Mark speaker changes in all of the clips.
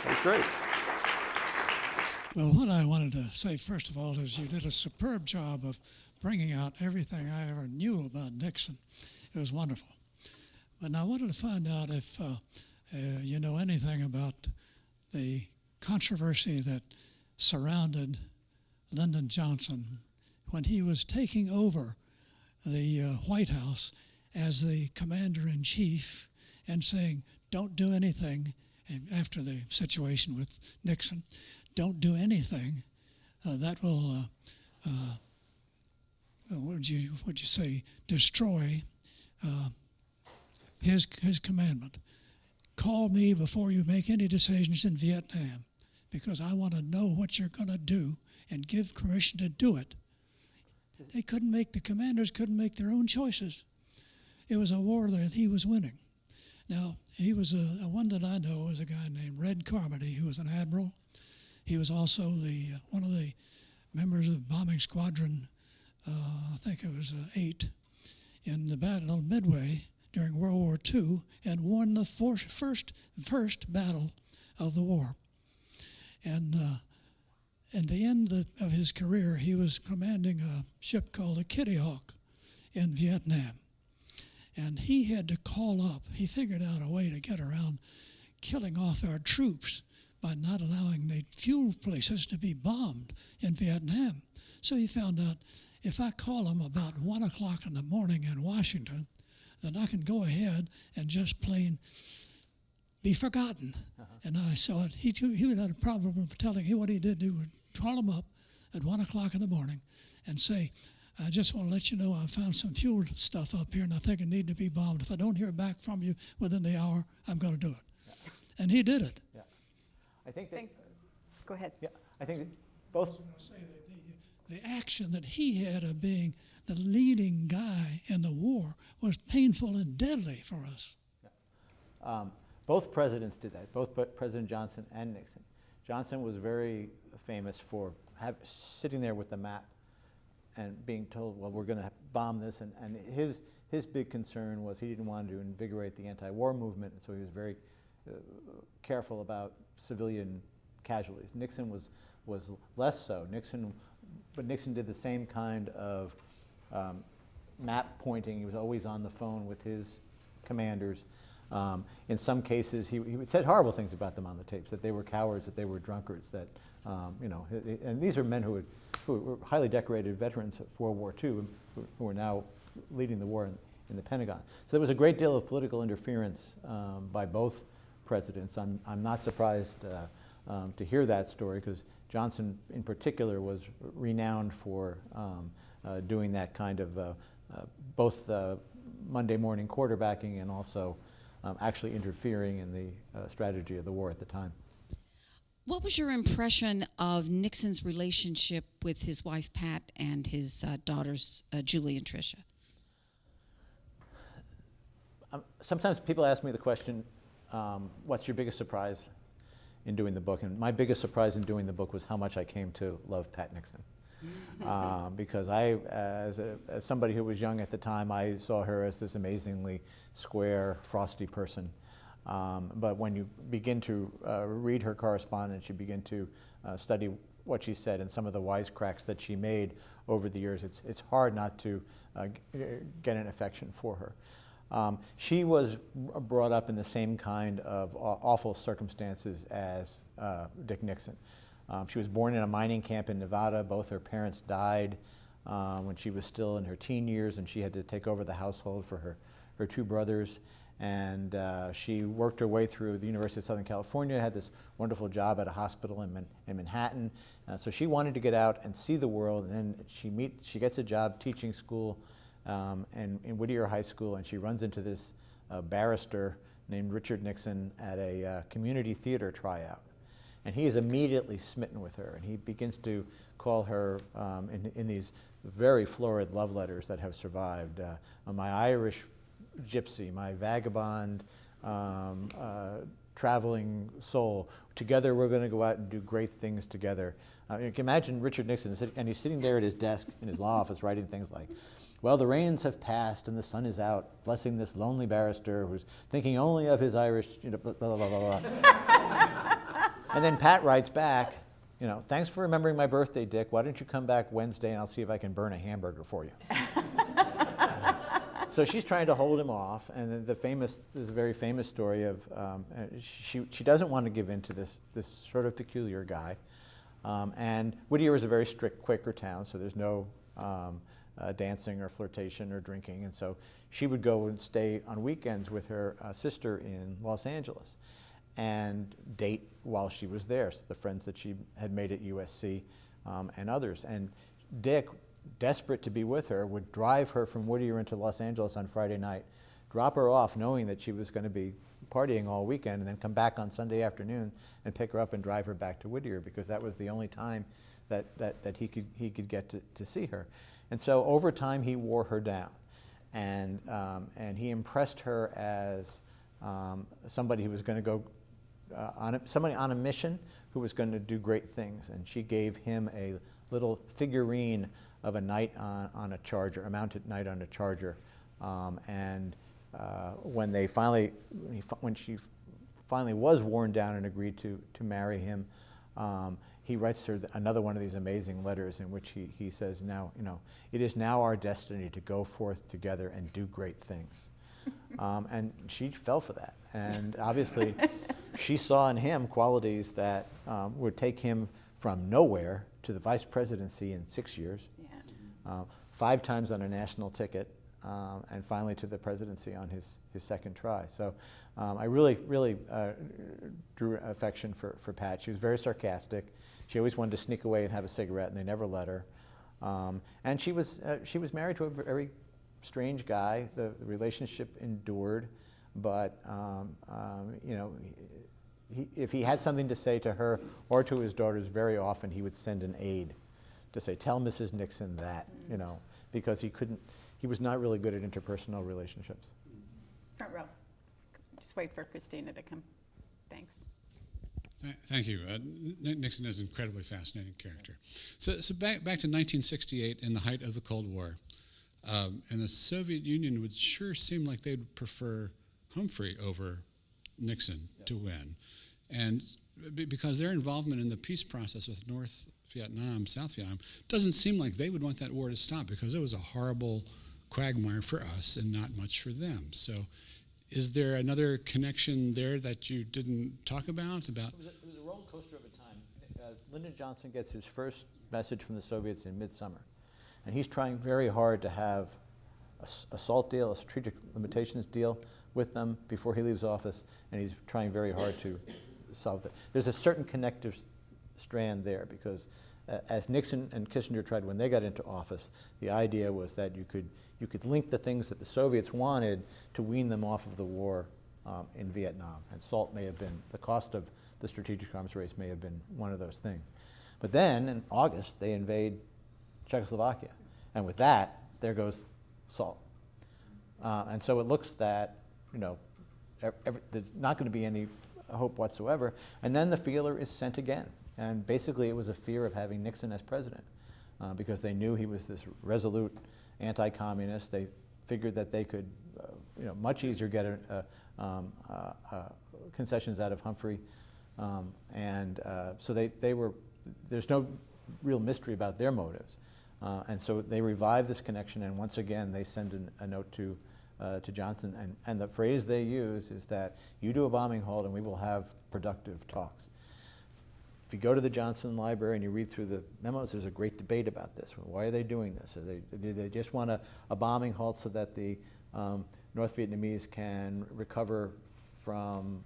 Speaker 1: That's great.
Speaker 2: Well, what I wanted to say, first of all, is you did a superb job of bringing out everything I ever knew about Nixon. It was wonderful. But I wanted to find out if you know anything about the controversy that surrounded Lyndon Johnson when he was taking over the White House as the commander-in-chief and saying, don't do anything, and after the situation with Nixon, don't do anything that will, what would you say, destroy his commandment. Call me before you make any decisions in Vietnam, because I want to know what you're going to do and give permission to do it. The commanders couldn't make their own choices. It was a war that he was winning. Now, he was one that I know was a guy named Red Carmody, who was an admiral. He was also one of the members of bombing squadron, I think it was 8, in the Battle of Midway during World War II, and won the first battle of the war. And at the end of his career, he was commanding a ship called the Kitty Hawk in Vietnam. And he had to call up. He figured out a way to get around killing off our troops by not allowing the fuel places to be bombed in Vietnam. So he found out, if I call them about 1 o'clock in the morning in Washington, then I can go ahead and just plain be forgotten. And I saw it. He would have a problem of telling him what he did. He would call them up at 1 o'clock in the morning and say, I just want to let you know I found some fuel stuff up here and I think it needs to be bombed. If I don't hear back from you within the hour, I'm going to do it. Yeah. And he did it.
Speaker 1: Yeah. I think that.
Speaker 3: Thanks. Go ahead.
Speaker 1: Yeah, I think that both.
Speaker 2: I was going to say that the action that he had of being the leading guy in the war was painful and deadly for us.
Speaker 1: Yeah. Both presidents did that, both President Johnson and Nixon. Johnson was very famous for sitting there with the map and being told, well, we're going to bomb this. And his big concern was he didn't want to invigorate the anti-war movement, and so he was very careful about civilian casualties. Nixon was less so. But Nixon did the same kind of map pointing. He was always on the phone with his commanders. In some cases, he said horrible things about them on the tapes, that they were cowards, that they were drunkards, that, and these are men who were highly decorated veterans of World War II, who are now leading the war in the Pentagon. So there was a great deal of political interference by both presidents. I'm not surprised to hear that story, because Johnson in particular was renowned for doing that kind of both Monday morning quarterbacking and also actually interfering in the strategy of the war at the time.
Speaker 4: What was your impression of Nixon's relationship with his wife Pat and his daughters Julie and Tricia?
Speaker 1: Sometimes people ask me the question, what's your biggest surprise in doing the book? And my biggest surprise in doing the book was how much I came to love Pat Nixon. Because as somebody who was young at the time, I saw her as this amazingly square, frosty person. But when you begin to read her correspondence, you begin to study what she said and some of the wisecracks that she made over the years, it's hard not to get an affection for her. She was brought up in the same kind of awful circumstances as Dick Nixon. She was born in a mining camp in Nevada. Both her parents died when she was still in her teen years, and she had to take over the household for her two brothers. And she worked her way through the University of Southern California, had this wonderful job at a hospital in Manhattan. So she wanted to get out and see the world, and then she gets a job teaching school in Whittier High School, and she runs into this barrister named Richard Nixon at a community theater tryout. And he is immediately smitten with her, and he begins to call her in these very florid love letters that have survived, my Irish gypsy, my vagabond traveling soul. Together we're going to go out and do great things together. You can imagine Richard Nixon, and he's sitting there at his desk in his law office writing things like, well, the rains have passed and the sun is out, blessing this lonely barrister who's thinking only of his Irish, blah, blah, blah, blah, blah. And then Pat writes back, thanks for remembering my birthday, Dick. Why don't you come back Wednesday and I'll see if I can burn a hamburger for you. So she's trying to hold him off, and then there's a very famous story of she doesn't want to give in to this sort of peculiar guy, and Whittier is a very strict Quaker town, so there's no dancing or flirtation or drinking, and so she would go and stay on weekends with her sister in Los Angeles, and date while she was there. So the friends that she had made at USC and others, and Dick, desperate to be with her, would drive her from Whittier into Los Angeles on Friday night, drop her off knowing that she was going to be partying all weekend, and then come back on Sunday afternoon and pick her up and drive her back to Whittier, because that was the only time that he could get to see her. And so over time he wore her down, and he impressed her as somebody who was going to go somebody on a mission who was going to do great things, and she gave him a little figurine of a knight on a charger, a mounted knight on a charger, and when she finally was worn down and agreed to marry him, he writes her another one of these amazing letters in which he says, now, it is now our destiny to go forth together and do great things. And she fell for that, and obviously she saw in him qualities that would take him from nowhere to the vice presidency in 6 years, 5 times on a national ticket, and finally to the presidency on his second try. So I really drew affection for Pat. She was very sarcastic. She always wanted to sneak away and have a cigarette, and they never let her. And she was married to a very strange guy. The relationship endured, but if he had something to say to her or to his daughters, very often he would send an aide to say, tell Mrs. Nixon that, because he was not really good at interpersonal relationships.
Speaker 3: Front row. Just wait for Christina to come. Thanks.
Speaker 5: Thank you. Nixon is an incredibly fascinating character. So back to 1968, in the height of the Cold War, and the Soviet Union would sure seem like they'd prefer Humphrey over Nixon to win. And because their involvement in the peace process with North Vietnam, South Vietnam, doesn't seem like they would want that war to stop, because it was a horrible quagmire for us and not much for them. So is there another connection there that you didn't talk about?
Speaker 1: It was a roller coaster of a time. Lyndon Johnson gets his first message from the Soviets in midsummer, and he's trying very hard to have a SALT deal, a strategic limitations deal, with them before he leaves office, and he's trying very hard to solve that. There's a certain connective strand there, because as Nixon and Kissinger tried when they got into office, the idea was that you could link the things that the Soviets wanted to wean them off of the war in Vietnam, and SALT may have been, the cost of the strategic arms race may have been one of those things. But then in August they invade Czechoslovakia, and with that there goes SALT. And so it looks that there's not going to be any hope whatsoever. And then the feeler is sent again. And basically it was a fear of having Nixon as president, because they knew he was this resolute anti-communist. They figured that they could much easier get concessions out of Humphrey. So they were, there's no real mystery about their motives. And so they revive this connection, and once again they send a note to Johnson, and the phrase they use is that you do a bombing halt and we will have productive talks. If you go to the Johnson Library and you read through the memos, there's a great debate about this. Why are they doing this? Do they just want a bombing halt so that the North Vietnamese can recover from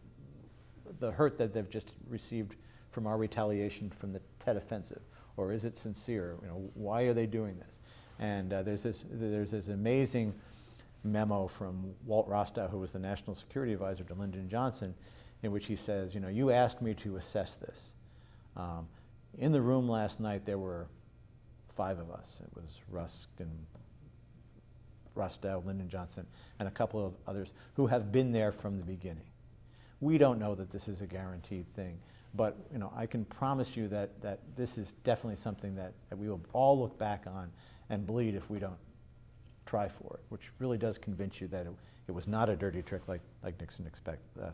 Speaker 1: the hurt that they've just received from our retaliation from the Tet Offensive? Or is it sincere? Why are they doing this? And there's this amazing memo from Walt Rostow, who was the National Security Advisor to Lyndon Johnson, in which he says, you asked me to assess this. In the room last night there were 5 of us. It was Rusk and Rostow, Lyndon Johnson, and a couple of others who have been there from the beginning. We don't know that this is a guaranteed thing, but I can promise you that this is definitely something that we will all look back on and bleed if we don't try for it, which really does convince you that it was not a dirty trick like Nixon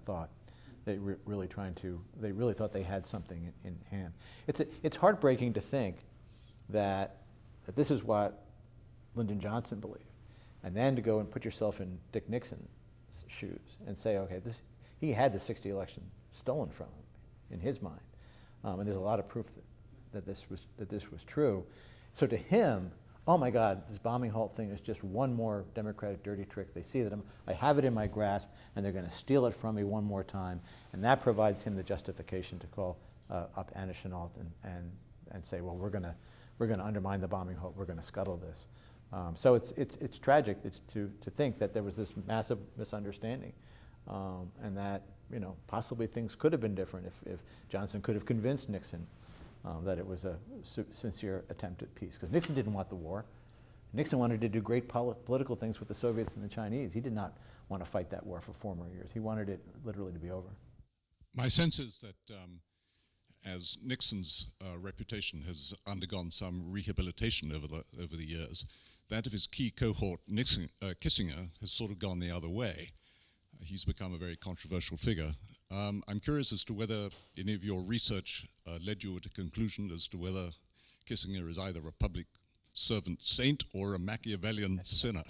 Speaker 1: thought. They really thought they had something in hand. It's heartbreaking to think that this is what Lyndon Johnson believed, and then to go and put yourself in Dick Nixon's shoes and say, okay, he had the '60 election stolen from him in his mind, and there's a lot of proof that this was true. So to him, oh my God, this bombing halt thing is just one more Democratic dirty trick. They see that I have it in my grasp, and they're going to steal it from me one more time, and that provides him the justification to call up Anna Chennault and say, well, we're going to undermine the bombing halt. We're going to scuttle this. So it's tragic to think that there was this massive misunderstanding, and that possibly things could have been different if Johnson could have convinced Nixon that it was a sincere attempt at peace. Because Nixon didn't want the war. Nixon wanted to do great political things with the Soviets and the Chinese. He did not want to fight that war for 4 more years. He wanted it literally to be over.
Speaker 6: My sense is that as Nixon's reputation has undergone some rehabilitation over the years, that of his key cohort, Kissinger, has sort of gone the other way. He's become a very controversial figure. I'm curious as to whether any of your research led you to a conclusion as to whether Kissinger is either a public servant saint or a Machiavellian sinner.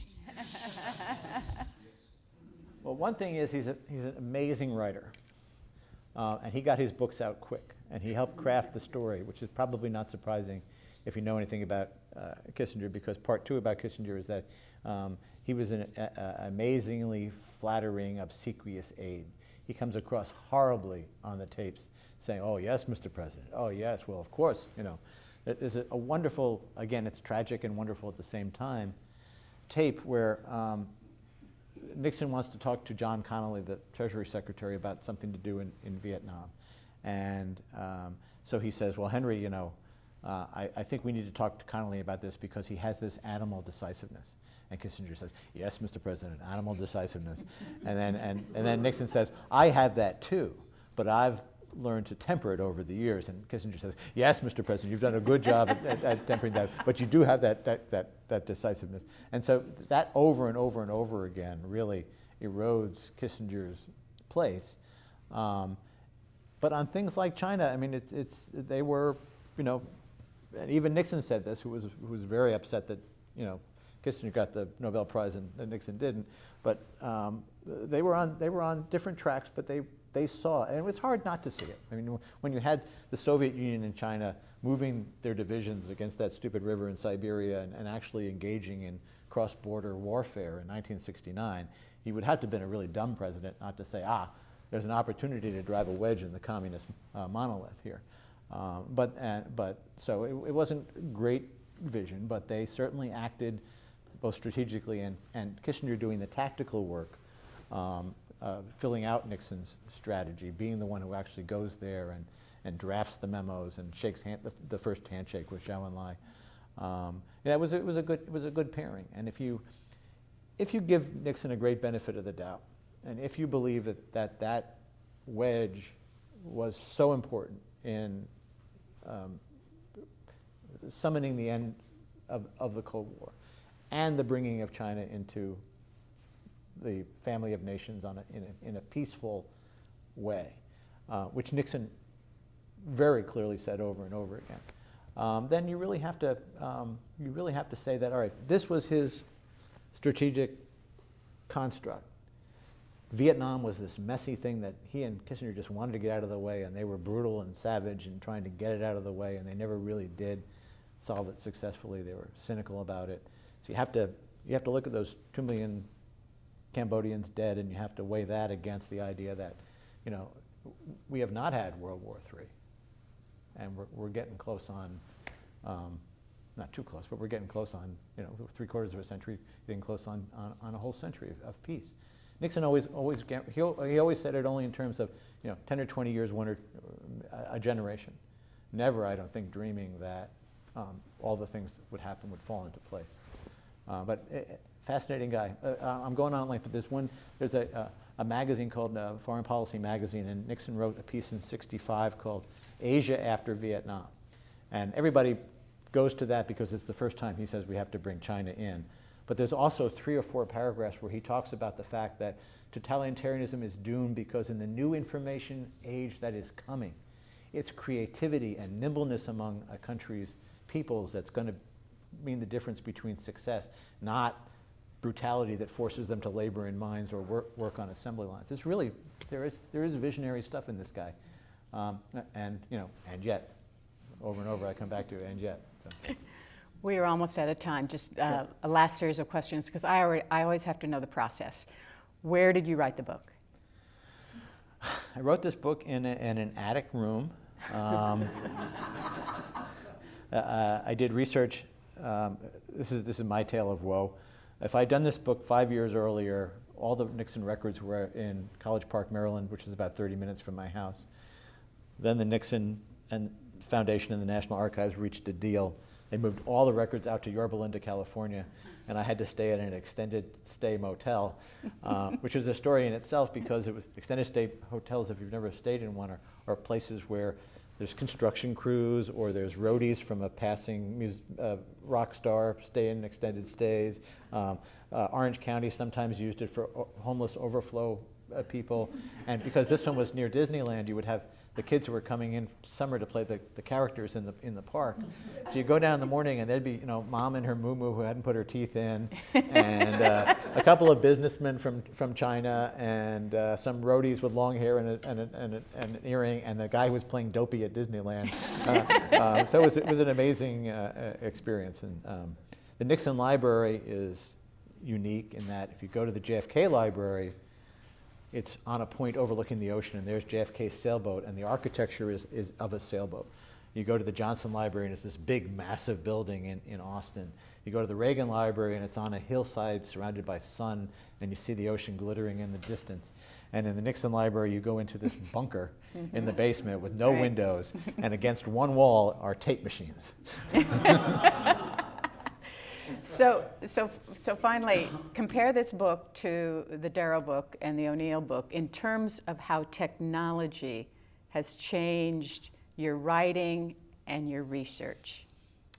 Speaker 1: Well, one thing is he's an amazing writer, and he got his books out quick, and he helped craft the story, which is probably not surprising if you know anything about Kissinger, because part 2 about Kissinger is that he was an amazingly flattering, obsequious aide. He comes across horribly on the tapes, saying, "Oh yes, Mr. President. Oh yes, well of course." There's a wonderful, again, it's tragic and wonderful at the same time, tape where Nixon wants to talk to John Connally, the Treasury Secretary, about something to do in Vietnam, and so he says, "Well, Henry, I think we need to talk to Connally about this because he has this animal decisiveness." And Kissinger says, "Yes, Mr. President, animal decisiveness." And then Nixon says, "I have that too, but I've learned to temper it over the years." And Kissinger says, "Yes, Mr. President, you've done a good job at tempering that, but you do have that decisiveness." And so that over and over and over again really erodes Kissinger's place. But on things like China, I mean, they were, and even Nixon said this, who was very upset that, Kissinger got the Nobel Prize and Nixon didn't, but they were on different tracks, but they saw, and it was hard not to see it. I mean, when you had the Soviet Union and China moving their divisions against that stupid river in Siberia and actually engaging in cross-border warfare in 1969, he would have to have been a really dumb president not to say, there's an opportunity to drive a wedge in the communist monolith here. So it wasn't great vision, but they certainly acted both strategically and Kissinger doing the tactical work, filling out Nixon's strategy, being the one who actually goes there and drafts the memos and shakes the first handshake with Zhou Enlai. It was a good pairing. And if you give Nixon a great benefit of the doubt, and if you believe that wedge was so important in summoning the end of the Cold War and the bringing of China into the family of nations in a peaceful way, which Nixon very clearly said over and over again, then you really have to say that, all right, this was his strategic construct. Vietnam was this messy thing that he and Kissinger just wanted to get out of the way, and they were brutal and savage in trying to get it out of the way, and they never really did solve it successfully. They were cynical about it. So you have to look at those 2 million Cambodians dead, and you have to weigh that against the idea that, we have not had World War III, and we're getting close on, not too close, but we're getting close on, 3/4 of a century, getting close on a whole century of peace. Nixon always said it only in terms of 10 or 20 years, a generation. Never, I don't think, dreaming that all the things that would happen would fall into place. But fascinating guy. I'm going on like this. There's a magazine called Foreign Policy Magazine, and Nixon wrote a piece in '65 called "Asia After Vietnam," and everybody goes to that because it's the first time he says we have to bring China in. But there's also 3 or 4 paragraphs where he talks about the fact that totalitarianism is doomed because in the new information age that is coming, it's creativity and nimbleness among a country's peoples that's going to mean the difference between success, not brutality that forces them to labor in mines or work on assembly lines. It's really, there is visionary stuff in this guy. And yet, over and over I come back to and yet. So.
Speaker 3: We are almost out of time. Just a last series of questions, because I always have to know the process. Where did you write the book?
Speaker 1: I wrote this book in an attic room. I did research. This is my tale of woe. If I'd done this book 5 years earlier, all the Nixon records were in College Park, Maryland, which is about 30 minutes from my house. Then the Nixon and Foundation and the National Archives reached a deal. They moved all the records out to Yorba Linda, California, and I had to stay at an extended stay motel, which is a story in itself because it was extended stay hotels, if you've never stayed in one, are places where there's construction crews or there's roadies from a passing rock star stay in extended stays. Orange County sometimes used it for homeless overflow people. And because this one was near Disneyland, you would have the kids who were coming in summer to play the characters in the park. So you go down in the morning and there'd be mom and her moo-moo who hadn't put her teeth in, and a couple of businessmen from China, and some roadies with long hair and an earring, and the guy who was playing Dopey at Disneyland. So it was an amazing experience. And the Nixon Library is unique in that if you go to the JFK Library, it's on a point overlooking the ocean, and there's JFK's sailboat, and the architecture is of a sailboat. You go to the Johnson Library, and it's this big, massive building in Austin. You go to the Reagan Library, and it's on a hillside surrounded by sun, and you see the ocean glittering in the distance. And in the Nixon Library, you go into this bunker in the basement with no windows, and against one wall are tape machines.
Speaker 3: So finally, compare this book to the Darrow book and the O'Neill book in terms of how technology has changed your writing and your research.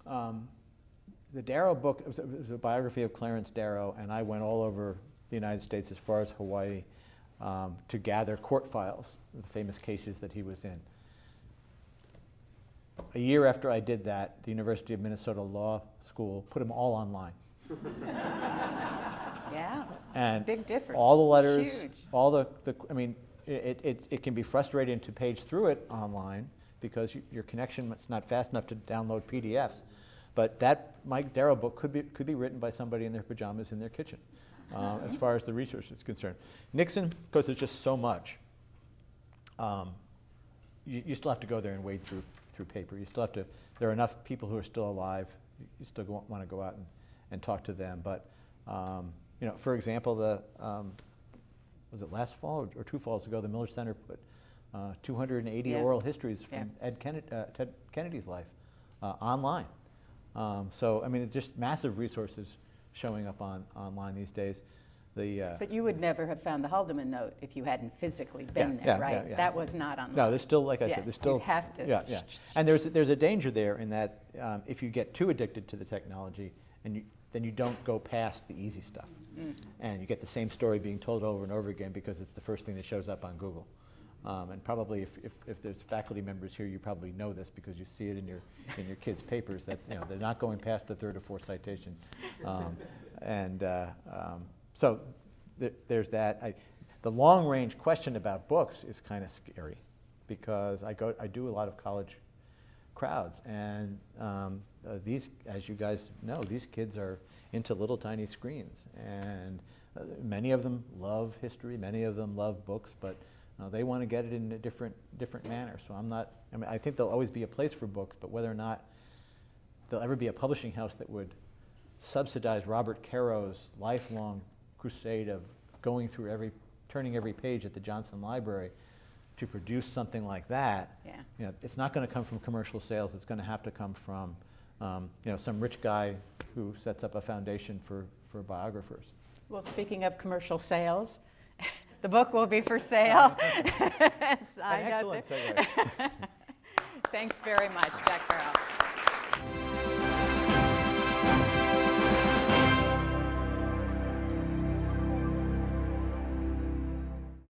Speaker 1: The Darrow book was a biography of Clarence Darrow, and I went all over the United States as far as Hawaii to gather court files, the famous cases that he was in. A year after I did that, the University of Minnesota Law School put them all online.
Speaker 3: Yeah,
Speaker 1: And
Speaker 3: it's a big difference.
Speaker 1: all the letters,
Speaker 3: Huge.
Speaker 1: all it can be frustrating to page through it online because your connection is not fast enough to download PDFs. But that Mike Darrow book could be written by somebody in their pajamas in their kitchen, as far as the research is concerned. Nixon, because there's just so much, you still have to go there and wade through paper. You still have to, there are enough people who are still alive, you still want to go out and talk to them. But, for example, was it last fall or 2 falls ago, the Miller Center put 280 oral histories from Ted Kennedy's life online. It's just massive resources showing up online these days.
Speaker 3: But you would never have found the Haldeman note if you hadn't physically been there, right?
Speaker 1: Yeah.
Speaker 3: That was not online.
Speaker 1: No, there's still, like I said, there's still...
Speaker 3: You have to.
Speaker 1: Yeah. And there's a danger there in that if you get too addicted to the technology, then you don't go past the easy stuff. And you get the same story being told over and over again because it's the first thing that shows up on Google. And probably if there's faculty members here, you probably know this because you see it in your kids' papers that they're not going past the 3rd or 4th citation. So there's that. The long-range question about books is kind of scary because I do a lot of college crowds, and these, as you guys know, these kids are into little tiny screens, and many of them love history, many of them love books, but they want to get it in a different manner. So I think there'll always be a place for books, but whether or not there'll ever be a publishing house that would subsidize Robert Caro's lifelong crusade of going through turning every page at the Johnson Library to produce something like that, it's not going to come from commercial sales. It's going to have to come from some rich guy who sets up a foundation for biographers.
Speaker 3: Well, speaking of commercial sales, the book will be for sale.
Speaker 1: An excellent segue.
Speaker 3: Thanks very much, Jack Farrell.